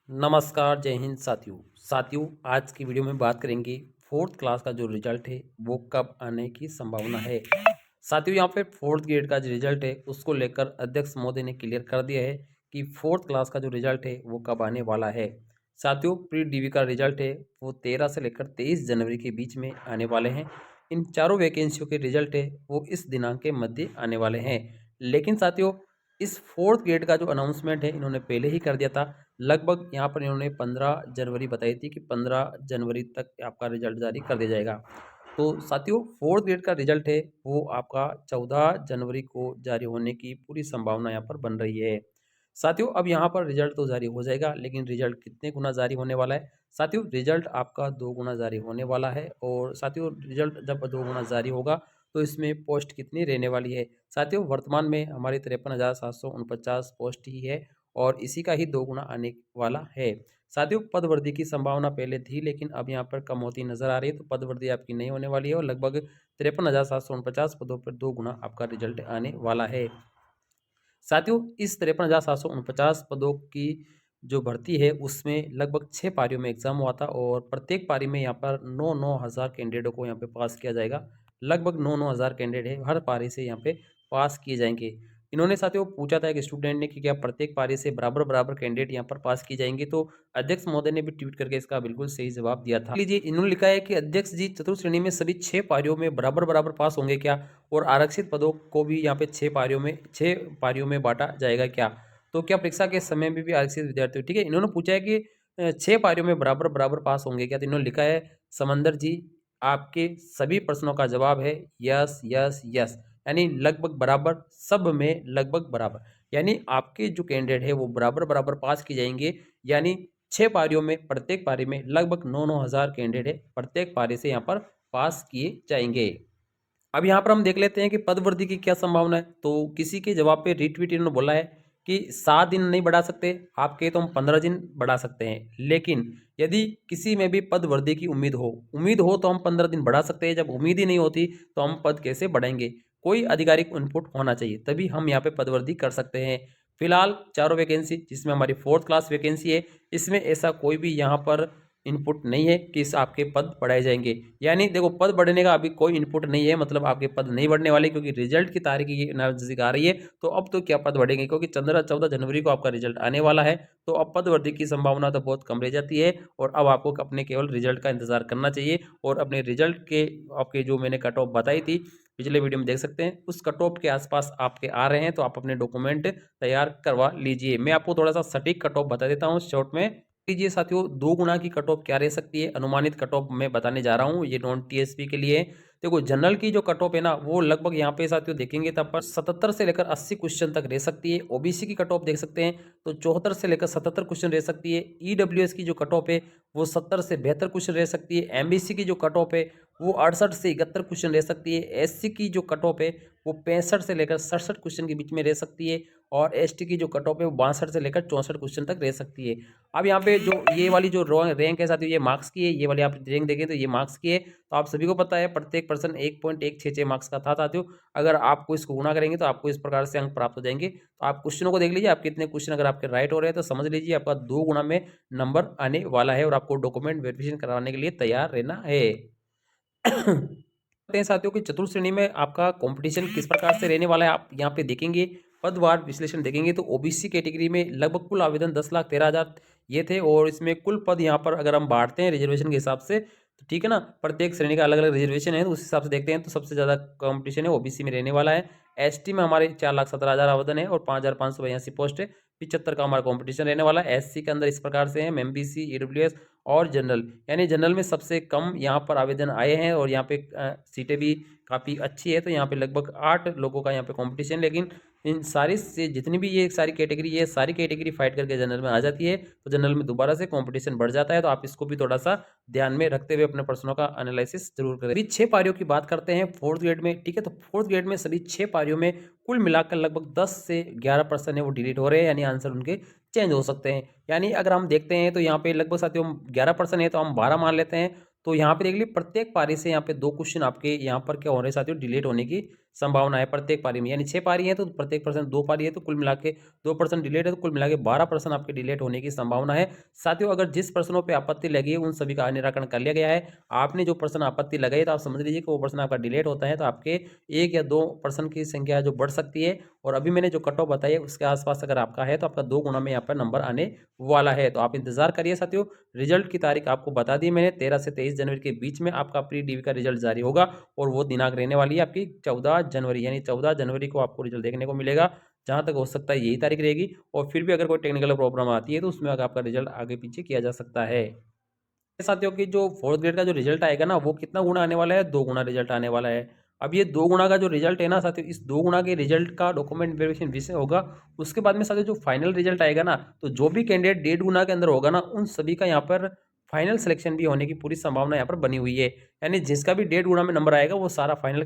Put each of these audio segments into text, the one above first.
नमस्कार, जय हिंद साथियों आज की वीडियो में बात करेंगे फोर्थ क्लास का जो रिजल्ट है वो कब आने की संभावना है। साथियों यहाँ पे फोर्थ ग्रेड का जो रिजल्ट है उसको लेकर अध्यक्ष महोदय ने क्लियर कर दिया है कि फोर्थ क्लास का जो रिजल्ट है वो कब आने वाला है। साथियों प्री डीवी का रिजल्ट है वो 13 से लेकर 23 जनवरी के बीच में आने वाले हैं। इन चारों वैकेंसियों के रिजल्ट है वो इस दिनांक के मध्य आने वाले हैं। लेकिन साथियों इस फोर्थ ग्रेड का जो अनाउंसमेंट है इन्होंने पहले ही कर दिया था। लगभग यहाँ पर इन्होंने 15 जनवरी बताई थी कि 15 जनवरी तक आपका रिजल्ट जारी कर दिया जाएगा। तो साथियों फोर्थ ग्रेड का रिजल्ट है वो आपका 14 जनवरी को जारी होने की पूरी संभावना यहाँ पर बन रही है। साथियों अब यहाँ पर रिजल्ट तो जारी हो जाएगा, लेकिन रिजल्ट कितने गुना जारी होने वाला है। साथियों रिजल्ट आपका 2 गुना जारी होने वाला है। और साथियों रिजल्ट जब 2 गुना जारी होगा तो इसमें पोस्ट कितनी रहने वाली है। साथियों वर्तमान में हमारी 53,749 पोस्ट ही है और इसी का ही 2 गुना आने वाला है। साथियों पदवृद्धि की संभावना पहले थी, लेकिन अब यहाँ पर कम होती नजर आ रही है। तो पदवृद्धि आपकी नहीं होने वाली है और लगभग 53,749 पदों पर 2 गुना आपका रिजल्ट आने वाला है। साथियों इस 53,749 पदों की जो भर्ती है उसमें लगभग 6 पारियों में एग्जाम हुआ था और प्रत्येक पारी में यहाँ पर 9-9 हज़ार कैंडिडेटों को यहाँ पे पास किया जाएगा। लगभग 9-9 हज़ार कैंडिडेट है, हर पारी से यहाँ पे पास किए जाएंगे। इन्होंने साथियों पूछा था एक स्टूडेंट ने कि क्या प्रत्येक पारी से बराबर बराबर कैंडिडेट यहाँ पर पास की जाएंगे, तो अध्यक्ष महोदय ने भी ट्वीट करके इसका बिल्कुल सही जवाब दिया था। लीजिए इन्होंने लिखा है कि अध्यक्ष जी चतुर्थ श्रेणी में सभी 6 पारियों में बराबर बराबर पास होंगे क्या, और आरक्षित पदों को भी यहाँ पे 6 पारियों में बांटा जाएगा क्या। तो क्या परीक्षा के समय में भी आरक्षित विद्यार्थी, ठीक है, इन्होंने पूछा है कि 6 पारियों में बराबर बराबर पास होंगे क्या। तो इन्होंने लिखा है समंदर जी आपके सभी प्रश्नों का जवाब है यस यस यस, यानी लगभग बराबर, सब में लगभग बराबर, यानी आपके जो कैंडिडेट है वो बराबर बराबर पास की जाएंगे। यानी 6 पारियों में प्रत्येक पारी में लगभग 9-9 हज़ार कैंडिडेट है, प्रत्येक पारी से यहाँ पर पास किए जाएंगे। अब यहाँ पर हम देख लेते हैं कि पदवृद्धि की क्या संभावना है। तो किसी के जवाब पे रिट्वीट इन्होंने बोला है कि 7 दिन नहीं बढ़ा सकते, आप कहे तो हम 15 दिन बढ़ा सकते हैं, लेकिन यदि किसी में भी पदवृद्धि की उम्मीद हो तो हम 15 दिन बढ़ा सकते हैं। जब उम्मीद ही नहीं होती तो हम पद कैसे बढ़ाएंगे। कोई आधिकारिक इनपुट होना चाहिए तभी हम यहाँ पे पदवृद्धि कर सकते हैं। फिलहाल चारों वैकेंसी जिसमें हमारी फोर्थ क्लास वैकेंसी है, इसमें ऐसा कोई भी यहाँ पर इनपुट नहीं है कि इस आपके पद बढ़ाए जाएंगे। यानी देखो पद बढ़ने का अभी कोई इनपुट नहीं है, मतलब आपके पद नहीं बढ़ने वाले, क्योंकि रिजल्ट की तारीख ये नजदीक आ रही है। तो अब तो क्या पद बढ़ेंगे, क्योंकि 14 जनवरी को आपका रिजल्ट आने वाला है। तो अब पद वृद्धि की संभावना तो बहुत कम रह जाती है और अब आपको अपने केवल रिजल्ट का इंतजार करना चाहिए। और अपने रिजल्ट के आपके जो मैंने कट ऑफ बताई थी पिछले वीडियो में देख सकते हैं, उस कट ऑफ के आसपास आपके आ रहे हैं तो आप अपने डॉक्यूमेंट तैयार करवा लीजिए। मैं आपको थोड़ा सा सटीक कट ऑफ बता देता हूँ शॉर्ट में। लीजिए साथियों 2 गुना की कट ऑफ क्या रह सकती है, अनुमानित कट ऑफ मैं बताने जा रहा हूँ, ये नॉन टीएसपी के लिए। देखो जनरल की जो कट ऑफ है ना वो लगभग यहाँ पे साथियों देखेंगे तब पर 77 से लेकर 80 क्वेश्चन तक रह सकती है। ओबीसी की कट ऑफ देख सकते हैं तो 74 से लेकर 77 क्वेश्चन रह सकती है। ईडब्ल्यूएस की जो कट ऑफ है वो 70 से 72 क्वेश्चन रह सकती है। एमबीसी की जो कट ऑफ है वो 68 से 71 क्वेश्चन रह सकती है। एससी की जो कट ऑफ है वो 65 से लेकर 67 क्वेश्चन के बीच में रह सकती है। और एसटी की जो कट ऑफ है वो 62 से लेकर 64 क्वेश्चन तक रह सकती है। अब यहाँ पे जो ये वाली जो रैंक है साथियों ये मार्क्स की है, ये वाली आप रैंक देखें तो ये मार्क्स की है। तो आप सभी को पता है प्रत्येक पर्सन 1.166 मार्क्स का था साथियों। अगर आपको इसको गुना करेंगे तो आपको इस प्रकार से अंक प्राप्त हो जाएंगे। तो आप क्वेश्चनों को देख लीजिए, आप कितने क्वेश्चन अगर आपके राइट हो रहे हैं तो समझ लीजिए आपका 2 गुना में नंबर आने वाला है और आपको डॉक्यूमेंट वेरिफिकेशन कराने के लिए तैयार रहना है। हैं साथियों की चतुर्थ श्रेणी में आपका कंपटीशन किस प्रकार से रहने वाला है आप यहाँ पे देखेंगे। पदवार विश्लेषण देखेंगे तो ओबीसी कैटेगरी में लगभग कुल आवेदन 10,13,000 ये थे और इसमें कुल पद यहाँ पर अगर हम बांटते हैं रिजर्वेशन के हिसाब से तो ठीक है ना, प्रत्येक श्रेणी का अलग अलग रिजर्वेशन है तो उस हिसाब से देखते हैं तो सबसे ज़्यादा कंपटीशन है ओबीसी में रहने वाला है। एसटी में हमारे 4,17,000 आवेदन है और 5,582 पोस्ट है। 75 का हमारा कंपटीशन रहने वाला है। एससी के अंदर इस प्रकार से है एमबीसी, ईडब्ल्यूएस और जनरल, यानी जनरल में सबसे कम यहाँ पर आवेदन आए हैं और यहाँ पे सीटें भी काफ़ी अच्छी है। तो यहाँ पे लगभग 8 लोगों का यहाँ पे कंपटीशन, लेकिन इन सारी से जितनी भी ये सारी कैटेगरी है सारी कैटेगरी फाइट करके जनरल में आ जाती है तो जनरल में दोबारा से कंपटीशन बढ़ जाता है। तो आप इसको भी थोड़ा सा ध्यान में रखते हुए अपने प्रश्नों का एनालिसिस जरूर करें। अभी 6 पारियों की बात करते हैं फोर्थ ग्रेड में, ठीक है। तो फोर्थ ग्रेड में सभी 6 पारियों में कुल मिलाकर लगभग 10 से 11% है वो डिलीट हो रहे हैं, यानी आंसर उनके चेंज हो सकते हैं। यानी अगर हम देखते हैं तो यहाँ पे लगभग साथियों 11% है तो हम 12 मान लेते हैं। तो यहाँ पे देख लीजिए प्रत्येक पारी से यहाँ पे 2 क्वेश्चन आपके यहाँ पर क्या हो रहे हैं साथियों, डिलीट होने की संभावना है प्रत्येक पारी में, यानी 6 पारी है तो प्रत्येक परसेंट 2 पारी है तो कुल मिला के 2% डिलेट है, तो कुल मिला के 12% आपके डिलेट होने की संभावना है। साथियों, अगर जिस प्रश्नों पे आपत्ति लगी है उन सभी का निराकरण कर लिया गया है। आपने जो प्रश्न आपत्ति लगाई तो आप समझ लीजिए कि वो प्रश्न आपका डिलेट होता है, तो आपके 1 या 2% की संख्या जो बढ़ सकती है। और अभी मैंने जो कट ऑफ बताई है उसके आसपास अगर आपका है तो आपका 2 गुना में यहाँ पर नंबर आने वाला है। तो आप इंतजार करिए साथियों, रिजल्ट की तारीख आपको बता दी मैंने, 13 से 23 जनवरी के बीच में आपका प्री डीवी का रिजल्ट जारी होगा। और वो दिनांक रहने वाली है आपकी 14 जनवरी, यानी 14 जनवरी को आपको रिजल्ट देखने को मिलेगा। जहाँ तक हो सकता है यही तारीख रहेगी, और फिर भी अगर कोई टेक्निकल प्रॉब्लम आती है तो उसमें अगर आपका रिजल्ट आगे पीछे किया जा सकता है। साथियों की जो फोर्थ ग्रेड का जो रिजल्ट आएगा ना, वो कितना गुना आने वाला है, 2 गुना रिजल्ट आने वाला है। अब ये 2 गुना का जो रिजल्ट है ना साथियों, इस 2 गुना के रिजल्ट का डॉक्यूमेंट वेरिफिकेशन विषय होगा। उसके बाद में साथियों जो फाइनल रिजल्ट आएगा ना, तो जो भी कैंडिडेट 1.5 गुना के अंदर होगा ना, उन सभी का यहाँ पर फाइनल सिलेक्शन भी होने की पूरी संभावना यहाँ पर बनी हुई है। यानी जिसका भी 1.5 गुना में नंबर आएगा वो सारा फाइनल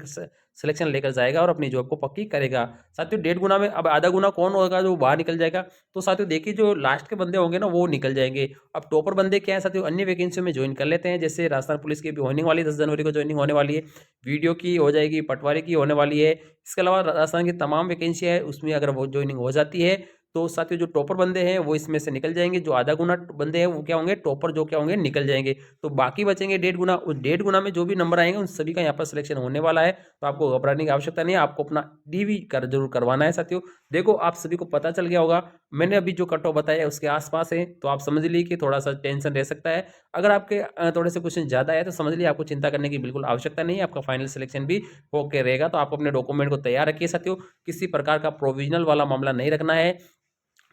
सिलेक्शन लेकर जाएगा और अपनी जॉब को पक्की करेगा। साथियों 1.5 गुना में अब आधा गुना कौन होगा जो बाहर निकल जाएगा, तो साथियों देखिए जो लास्ट के बंदे होंगे ना वो निकल जाएंगे। अब टॉपर बंदे क्या है साथियों, अन्य वैकेंसियों में ज्वाइन कर लेते हैं, जैसे राजस्थान पुलिस की भी होने वाली 10 जनवरी को ज्वाइनिंग होने वाली है, वीडियो की हो जाएगी, पटवारी की होने वाली है। इसके अलावा राजस्थान की तमाम वैकेंसी है उसमें अगर वो ज्वाइनिंग हो जाती है तो साथियों जो टॉपर बंदे हैं वो इसमें से निकल जाएंगे, जो आधा गुना बंदे हैं वो क्या होंगे, टॉपर जो क्या होंगे निकल जाएंगे। तो बाकी बचेंगे 1.5 गुना, उस 1.5 गुना में जो भी नंबर आएंगे उन सभी का यहाँ पर सिलेक्शन होने वाला है। तो आपको घबराने की आवश्यकता नहीं है, आपको अपना डीवी कर जरूर करवाना है साथियों। देखो आप सभी को पता चल गया होगा, मैंने अभी जो कट ऑफ बताया उसके आसपास है, तो आप समझ लीजिए कि थोड़ा सा टेंशन रह सकता है। अगर आपके थोड़े से क्वेश्चन ज्यादा है तो समझ लीजिए आपको चिंता करने की बिल्कुल आवश्यकता नहीं है, आपका फाइनल सिलेक्शन भी होके रहेगा। तो आप अपने डॉक्यूमेंट को तैयार रखिए साथियों, किसी प्रकार का प्रोविजनल वाला मामला नहीं रखना है।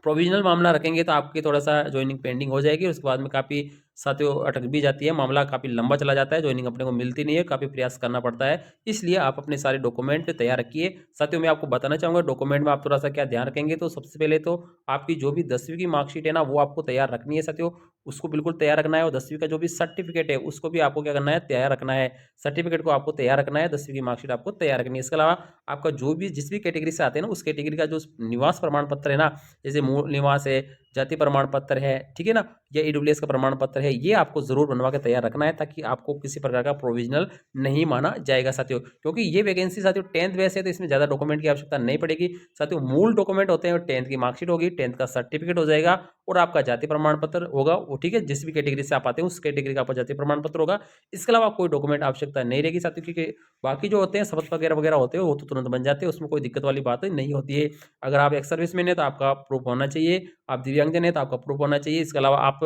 प्रोविजनल मामला रखेंगे तो आपकी थोड़ा सा ज्वाइनिंग पेंडिंग हो जाएगी, उसके बाद में काफ़ी साथियों अटक भी जाती है, मामला काफ़ी लंबा चला जाता है, ज्वाइनिंग अपने को मिलती नहीं है, काफ़ी प्रयास करना पड़ता है। इसलिए आप अपने सारे डॉक्यूमेंट तैयार रखिए। साथियों मैं आपको बताना चाहूँगा डॉक्यूमेंट में आप थोड़ा सा क्या ध्यान रखेंगे, तो सबसे पहले तो आपकी जो भी 10वीं की मार्कशीट है ना वो आपको तैयार रखनी है साथियों, उसको बिल्कुल तैयार रखना है। और 10वीं का जो भी सर्टिफिकेट है उसको भी आपको क्या करना है, तैयार रखना है। सर्टिफिकेट को आपको तैयार रखना है, 10वीं की मार्कशीट आपको तैयार रखनी है। इसके अलावा आपका जो भी जिस भी कैटेगरी से आते हैं ना उस कैटेगरी का जो निवास प्रमाण पत्र है ना, जैसे मूल निवास है, जाति प्रमाण पत्र है, ठीक है ना, या ईडब्ल्यूएस का प्रमाण पत्र है, ये आपको जरूर बनवा के तैयार रखना है, ताकि आपको किसी प्रकार का प्रोविजनल नहीं माना जाएगा साथियों। क्योंकि ये वैकेंसी साथियों 10th बेस है तो इसमें ज्यादा डॉक्यूमेंट की आवश्यकता नहीं पड़ेगी साथियों। मूल डॉक्यूमेंट होते हैं 10th की मार्कशीट होगी, 10th का सर्टिफिकेट हो जाएगा, और आपका जाति प्रमाण पत्र होगा वो, ठीक है, जिस भी कैटेगरी से आप आते हैं उस कैटेगरी का आपका जाति प्रमाण पत्र होगा। इसके अलावा कोई डॉक्यूमेंट आवश्यकता नहीं रहेगी साथियों, क्योंकि बाकी जो होते हैं शपथ वगैरह वगैरह होते हैं वो तो तुरंत बन जाते हैं, उसमें कोई दिक्कत वाली बात नहीं होती है। अगर आप एक्स सर्विसमैन है तो आपका प्रूफ होना चाहिए, आप दिव्यांगजन है तो आपका प्रूफ होना चाहिए। इसके अलावा आप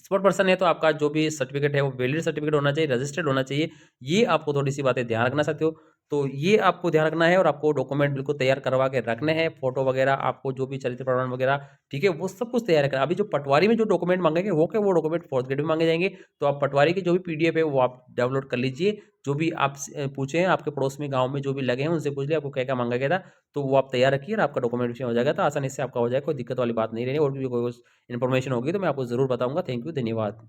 स्पोर्ट पर्सन है तो आपका जो भी सर्टिफिकेट है वो वैलिड सर्टिफिकेट होना चाहिए, रजिस्टर्ड होना चाहिए। ये आपको थोड़ी सी बातें ध्यान रखना साथियों। तो ये आपको ध्यान रखना है, और आपको डॉक्यूमेंट बिल्कुल तैयार करवा के रखने हैं, फोटो वगैरह आपको जो भी चरित्र प्रमाण वगैरह, ठीक है, वो सब कुछ तैयार रखना। अभी जो पटवारी में जो डॉक्यूमेंट मांगेंगे वो क्या, वो डॉक्यूमेंट फोर्थ ग्रेड में मांगे जाएंगे। तो आप पटवारी की जो भी पीडीएफ है वो आप डाउनलोड कर लीजिए, जो भी आप पूछे हैं आपके पड़ोस में गाँव में जो भी लगे हैं उनसे पूछ लिया आपको क्या क्या मांगा गया था, तो वो आप तैयार रखिए और आपका डॉक्यूमेंटेशन हो जाएगा, तो आसानी से आपका हो जाएगा, कोई दिक्कत वाली बात नहीं रहेगी। और भी कोई इन्फॉर्मेशन होगी तो मैं आपको जरूर बताऊंगा। थैंक यू, धन्यवाद।